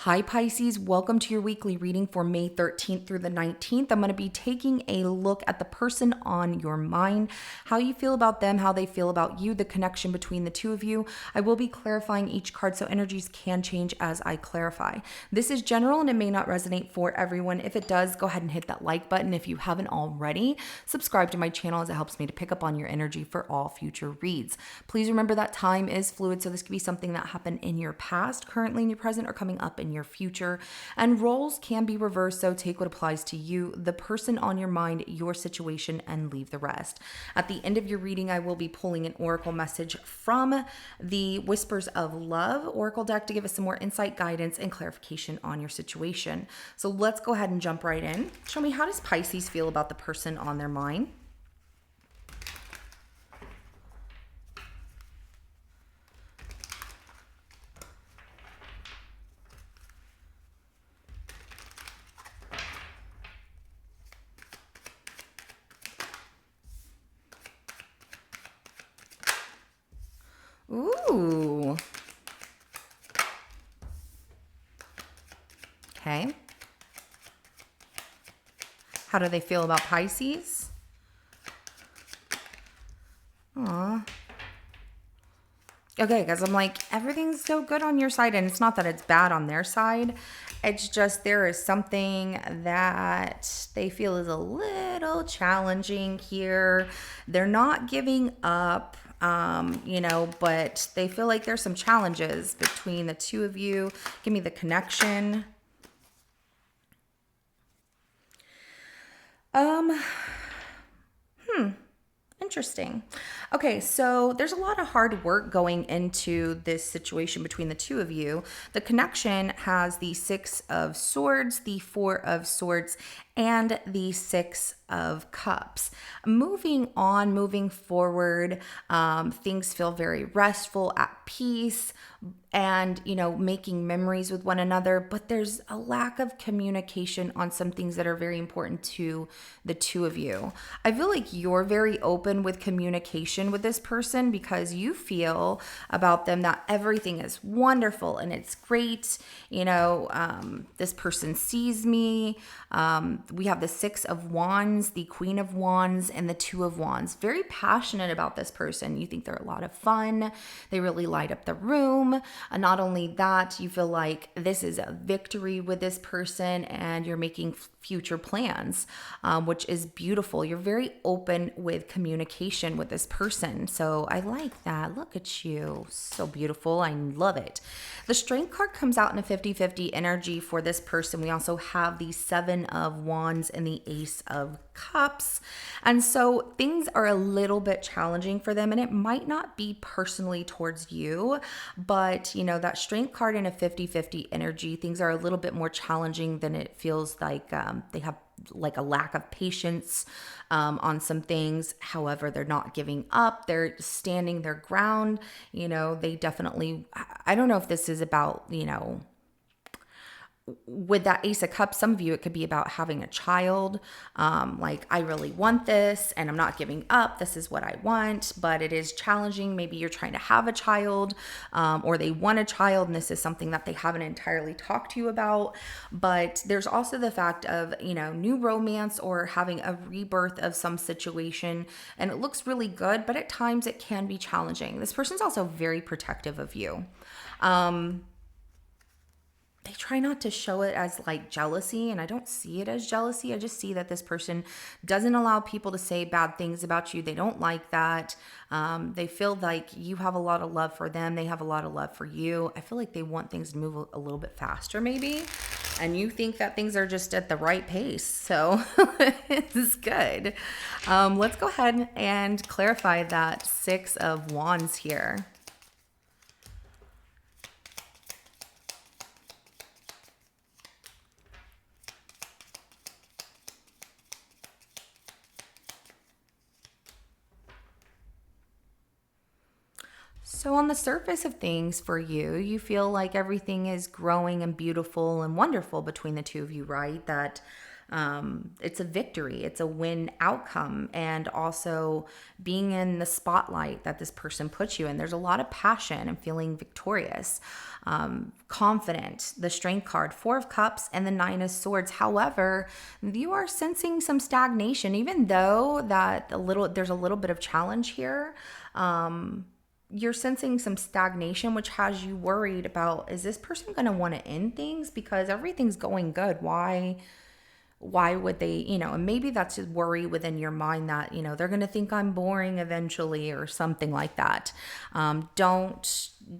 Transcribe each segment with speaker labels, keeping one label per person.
Speaker 1: Hi Pisces, welcome to your weekly reading for May 13th through the 19th. I'm going to be taking a look at the person on your mind, how you feel about them, how they feel about you, the connection between the two of you. I will be clarifying each card so energies can change as I clarify. This is general and it may not resonate for everyone. If it does, go ahead and hit that like button. If you haven't already, subscribe to my channel as it helps me to pick up on your energy for all future reads. Please remember that time is fluid, so this could be something that happened in your past, currently in your present, or coming up in your future. And roles can be reversed, so take what applies to you, the person on your mind, your situation, and leave the rest. At the end of your reading, I will be pulling an oracle message from the Whispers of Love oracle deck to give us some more insight, guidance, and clarification on your situation. So let's go ahead and jump right in. Show me, how does Pisces feel about the person on their mind? Ooh. Okay. How do they feel about Pisces? Aw. Okay, because I'm like, everything's so good on your side, and it's not that it's bad on their side. It's just there is something that they feel is a little challenging here. They're not giving up, but they feel like there's some challenges between the two of you. Give me the connection. Interesting. Okay, so there's a lot of hard work going into this situation between the two of you. The connection has the Six of Swords, the Four of Swords, and the Six of Cups. Moving on, moving forward, things feel very restful, at peace, and making memories with one another, but there's a lack of communication on some things that are very important to the two of you. I feel like you're very open with communication with this person because you feel about them that everything is wonderful and it's great. This person sees me. We have the Six of Wands, the Queen of Wands, and the Two of Wands. Very passionate about this person. You think they're a lot of fun. They really light up the room. Not only that, you feel like this is a victory with this person and you're making future plans, which is beautiful. You're very open with communication with this person. So I like that. Look at you. So beautiful. I love it. The Strength card comes out in a 50-50 energy for this person. We also have the Seven of Wands and the Ace of Cups. And so things are a little bit challenging for them, and it might not be personally towards you, but that Strength card in a 50-50 energy, things are a little bit more challenging than it feels like. They have like a lack of patience on some things. However, they're not giving up. They're standing their ground. They definitely, I don't know if this is about, with that Ace of Cups, some of you, it could be about having a child. Like, I really want this and I'm not giving up. This is what I want, but it is challenging. Maybe you're trying to have a child, or they want a child, and this is something that they haven't entirely talked to you about. But there's also the fact of, new romance or having a rebirth of some situation, and it looks really good, but at times it can be challenging. This person's also very protective of you. They try not to show it as like jealousy, and I don't see it as jealousy. I just see that this person doesn't allow people to say bad things about you. They don't like that. They feel like you have a lot of love for them. They have a lot of love for you. I feel like they want things to move a little bit faster maybe, and you think that things are just at the right pace. So it's good. Let's go ahead and clarify that Six of Wands here. So on the surface of things for you, you feel like everything is growing and beautiful and wonderful between the two of you, right? That It's a victory, it's a win outcome, and also being in the spotlight that this person puts you in. There's a lot of passion and feeling victorious, confident. The Strength card, Four of Cups, and the Nine of Swords. However, you are sensing some stagnation, even though there's a little bit of challenge here. You're sensing some stagnation, which has you worried about, is this person going to want to end things because everything's going good? Why would they, and maybe that's a worry within your mind that, they're going to think I'm boring eventually or something like that.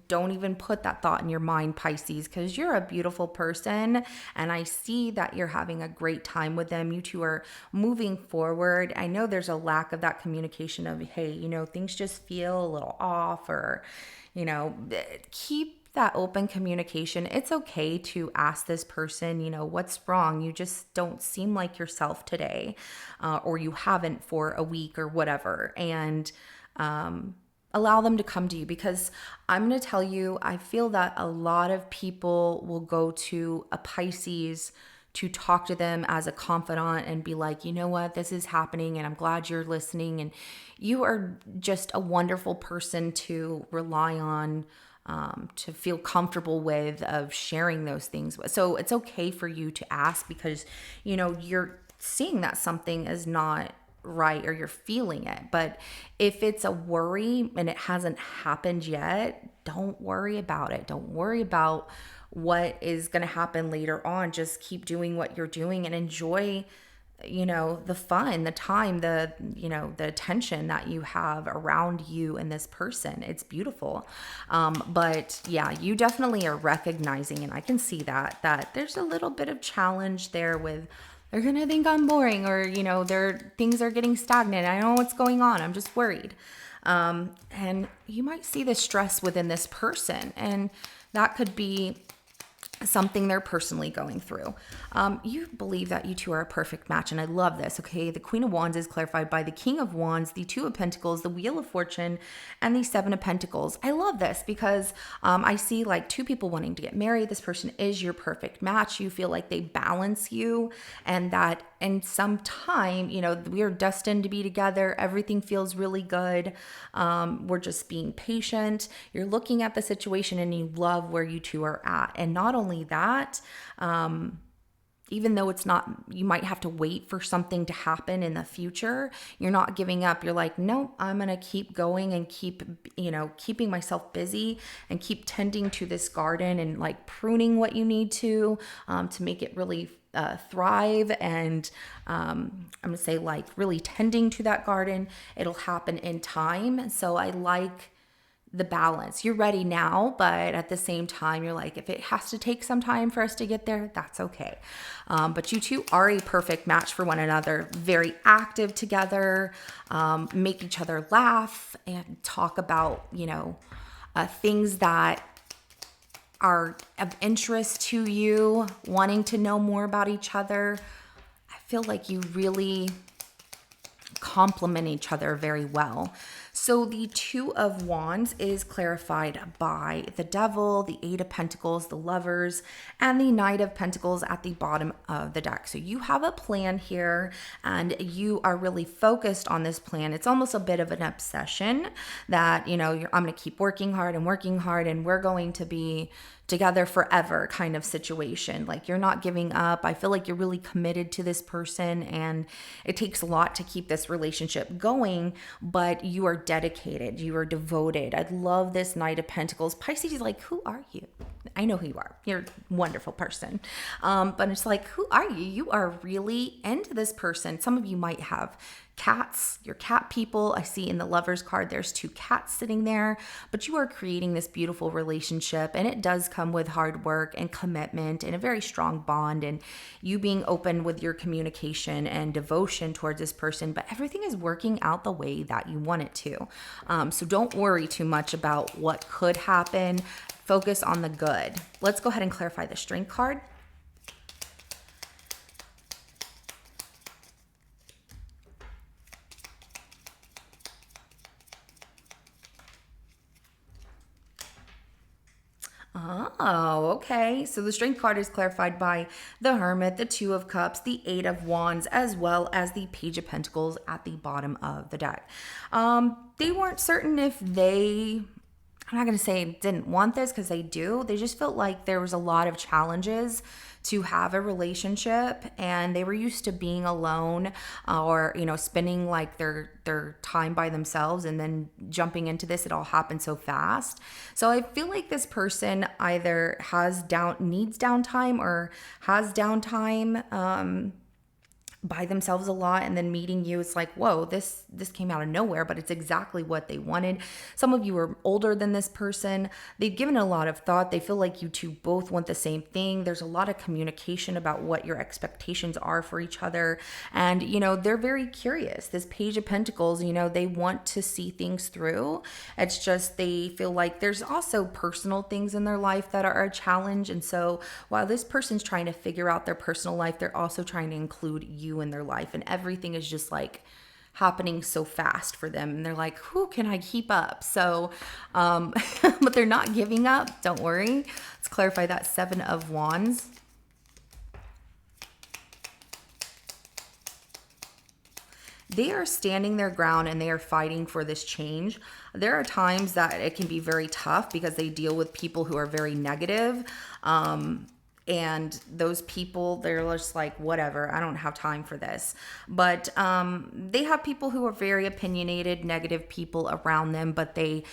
Speaker 1: Don't even put that thought in your mind, Pisces, because you're a beautiful person. And I see that you're having a great time with them. You two are moving forward. I know there's a lack of that communication of, hey, things just feel a little off, or, keep that open communication. It's okay to ask this person, what's wrong? You just don't seem like yourself today, or you haven't for a week or whatever. And allow them to come to you, because I'm going to tell you, I feel that a lot of people will go to a Pisces to talk to them as a confidant and be like, you know what, this is happening and I'm glad you're listening. And you are just a wonderful person to rely on, to feel comfortable with, of sharing those things with. So it's okay for you to ask, because, you're seeing that something is not right, or you're feeling it. But if it's a worry and it hasn't happened yet, don't worry about it. Don't worry about what is going to happen later on. Just keep doing what you're doing and enjoy the fun, the time, the attention that you have around you and this person. It's beautiful. But yeah, you definitely are recognizing, and I can see that there's a little bit of challenge there with, they're going to think I'm boring, or, things are getting stagnant. I don't know what's going on. I'm just worried. And you might see the stress within this person, and that could be something they're personally going through. You believe that you two are a perfect match, and I love this. Okay, the Queen of Wands is clarified by the King of Wands, the Two of Pentacles, the Wheel of Fortune, and the Seven of Pentacles. I love this because I see like two people wanting to get married. This person is your perfect match. You feel like they balance you, and that in some time, we are destined to be together. Everything feels really good. We're just being patient. You're looking at the situation and you love where you two are at. And not only that, even though it's not, you might have to wait for something to happen in the future, you're not giving up. You're like, no, I'm going to keep going and keep, keeping myself busy and keep tending to this garden and like pruning what you need to make it really thrive. And I'm going to say like really tending to that garden. It'll happen in time. So I like the balance. You're ready now, but at the same time, you're like, if it has to take some time for us to get there, that's okay. But you two are a perfect match for one another. Very active together, make each other laugh and talk about, things that are of interest to you, wanting to know more about each other. I feel like you really complement each other very well. So the Two of Wands is clarified by the Devil, the Eight of Pentacles, the Lovers, and the Knight of Pentacles at the bottom of the deck. So you have a plan here and you are really focused on this plan. It's almost a bit of an obsession that, I'm going to keep working hard and we're going to be together forever kind of situation. Like you're not giving up. I feel like you're really committed to this person and it takes a lot to keep this relationship going, but you are dedicated. You are devoted. I love this Knight of Pentacles. Pisces is like, who are you? I know who you are. You're a wonderful person. But it's like, who are you? You are really into this person. Some of you might have cats, you're cat people. I see in the Lovers card, there's two cats sitting there, but you are creating this beautiful relationship and it does come with hard work and commitment and a very strong bond and you being open with your communication and devotion towards this person, but everything is working out the way that you want it to. So don't worry too much about what could happen. Focus on the good. Let's go ahead and clarify the Strength card. Oh, Okay, so the Strength card is clarified by the Hermit, the Two of Cups, the Eight of Wands, as well as the Page of Pentacles at the bottom of the deck. They weren't certain if they, I'm not going to say didn't want this, because they do. They just felt like there was a lot of challenges to have a relationship, and they were used to being alone, or spending like their time by themselves, and then jumping into this, it all happened so fast. So I feel like this person either needs downtime, or has downtime by themselves a lot, and then meeting you, it's like, whoa, this came out of nowhere, but it's exactly what they wanted. Some of you are older than this person. They've given it a lot of thought. They feel like you two both want the same thing. There's a lot of communication about what your expectations are for each other, and they're very curious. This Page of Pentacles, they want to see things through. It's just they feel like there's also personal things in their life that are a challenge, and so while this person's trying to figure out their personal life, they're also trying to include you in their life, and everything is just like happening so fast for them, and they're like, who can I keep up? So but they're not giving up, don't worry. Let's clarify that Seven of Wands. They are standing their ground, and they are fighting for this change. There are times that it can be very tough because they deal with people who are very negative. And those people, they're just like, whatever, I don't have time for this. But they have people who are very opinionated, negative people around them, but they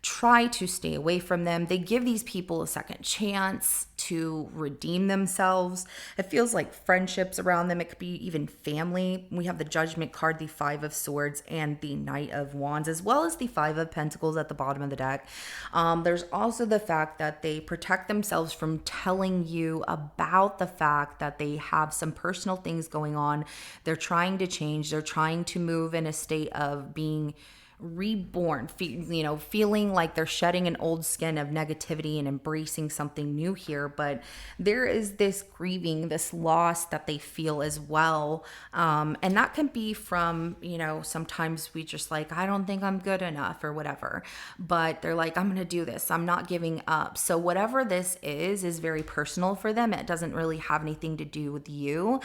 Speaker 1: try to stay away from them. They give these people a second chance to redeem themselves. It feels like friendships around them. It could be even family. We have the Judgment card, the Five of Swords, and the Knight of Wands, as well as the Five of Pentacles at the bottom of the deck. There's also the fact that they protect themselves from telling you about the fact that they have some personal things going on. They're trying to change. They're trying to move in a state of being reborn, feeling like they're shedding an old skin of negativity and embracing something new here. But there is this grieving, this loss that they feel as well. And that can be from, sometimes we just like, I don't think I'm good enough or whatever, but they're like, I'm going to do this. I'm not giving up. So whatever this is very personal for them. It doesn't really have anything to do with you.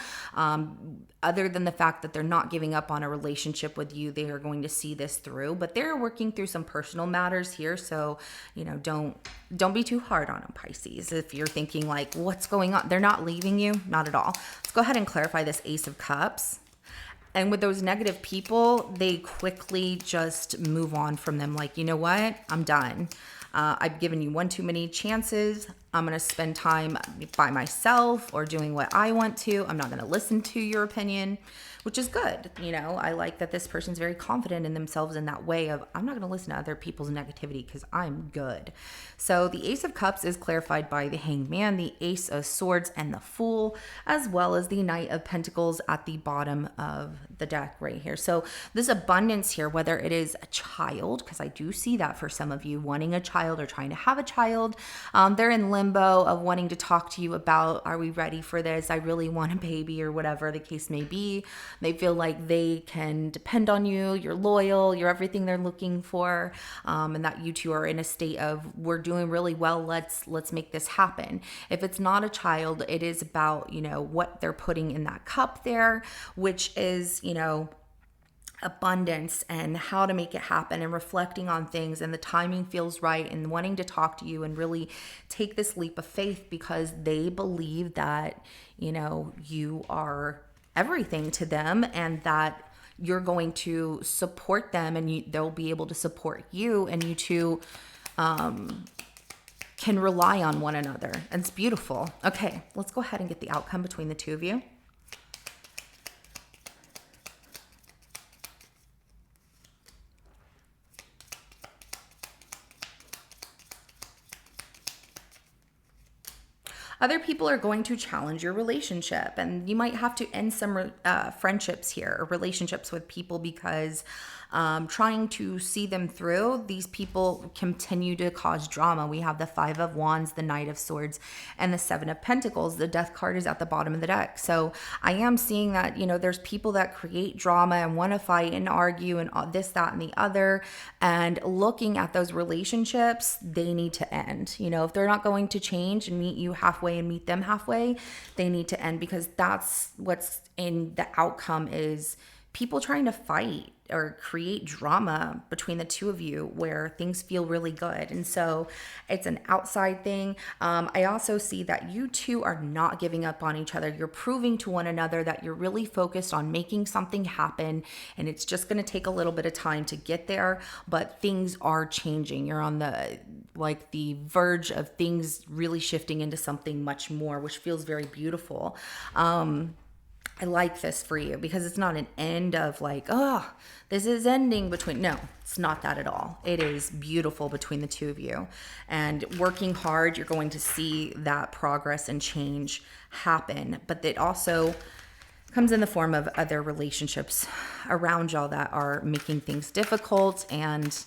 Speaker 1: Other than the fact that they're not giving up on a relationship with you, they are going to see this through, but they're working through some personal matters here. So, don't be too hard on them, Pisces. If you're thinking like, what's going on? They're not leaving you. Not at all. Let's go ahead and clarify this Ace of Cups. And with those negative people, they quickly just move on from them. Like, you know what? I'm done. I've given you one too many chances. I'm going to spend time by myself or doing what I want to. I'm not going to listen to your opinion, which is good. I like that this person's very confident in themselves in that way of, I'm not going to listen to other people's negativity because I'm good. So the Ace of Cups is clarified by the Hangman, the Ace of Swords, and the Fool, as well as the Knight of Pentacles at the bottom of the deck right here. So this abundance here, whether it is a child, because I do see that for some of you wanting a child or trying to have a child, they're in limbo of wanting to talk to you about, are we ready for this? I really want a baby, or whatever the case may be. They feel like they can depend on you. You're loyal. You're everything they're looking for, and that you two are in a state of, we're doing really well. Let's make this happen. If it's not a child, it is about what they're putting in that cup there, which is abundance and how to make it happen, and reflecting on things, and the timing feels right, and wanting to talk to you and really take this leap of faith because they believe that you are everything to them, and that you're going to support them, and they'll be able to support you, and you two can rely on one another. And it's beautiful. Okay, let's go ahead and get the outcome between the two of you. Other people are going to challenge your relationship, and you might have to end some friendships here or relationships with people because trying to see them through, these people continue to cause drama. We have the Five of Wands, the Knight of Swords, and the Seven of Pentacles. The Death card is at the bottom of the deck. So I am seeing that, there's people that create drama and want to fight and argue and this, that, and the other. And looking at those relationships, they need to end. If they're not going to change and meet you halfway and meet them halfway, they need to end, because that's what's in the outcome is people trying to fight or create drama between the two of you where things feel really good. And so it's an outside thing. I also see that you two are not giving up on each other. You're proving to one another that you're really focused on making something happen, and it's just going to take a little bit of time to get there, but things are changing. You're on the verge of things really shifting into something much more, which feels very beautiful. I like this for you because it's not an end of this is ending between. No, it's not that at all. It is beautiful between the two of you, and working hard, you're going to see that progress and change happen. But it also comes in the form of other relationships around y'all that are making things difficult, and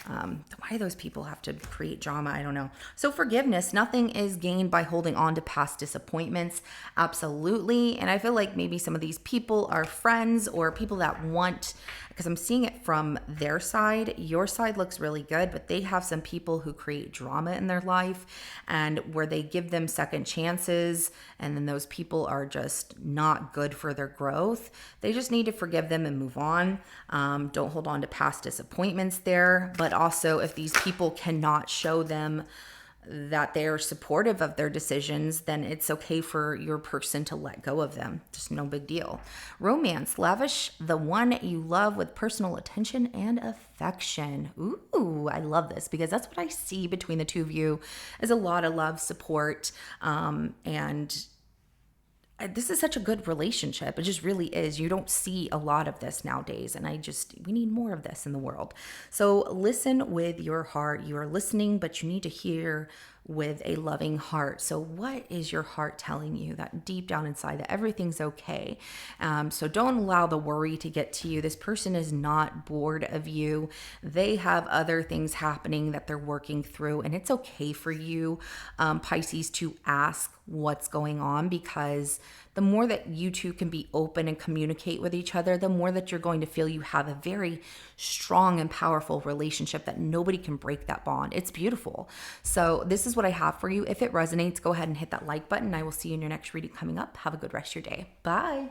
Speaker 1: why those people have to create drama, I don't know. So forgiveness, nothing is gained by holding on to past disappointments. Absolutely. And I feel like maybe some of these people are friends or people that want, because I'm seeing it from their side. Your side looks really good, but they have some people who create drama in their life and where they give them second chances, and then those people are just not good for their growth. They just need to forgive them and move on. Don't hold on to past disappointments there. But also, if these people cannot show them that they're supportive of their decisions, then it's okay for your person to let go of them. Just no big deal. Romance, lavish the one you love with personal attention and affection. Ooh, I love this because that's what I see between the two of you is a lot of love, support, and this is such a good relationship. It just really is. You don't see a lot of this nowadays. And we need more of this in the world. So listen with your heart. You are listening, but you need to hear with a loving heart. So what is your heart telling you that deep down inside that everything's okay? So don't allow the worry to get to you. This person is not bored of you. They have other things happening that they're working through, and it's okay for you, Pisces, to ask what's going on, because the more that you two can be open and communicate with each other, the more that you're going to feel you have a very strong and powerful relationship that nobody can break that bond. It's beautiful. So this is what I have for you. If it resonates, go ahead and hit that like button. I will see you in your next reading coming up. Have a good rest of your day. Bye.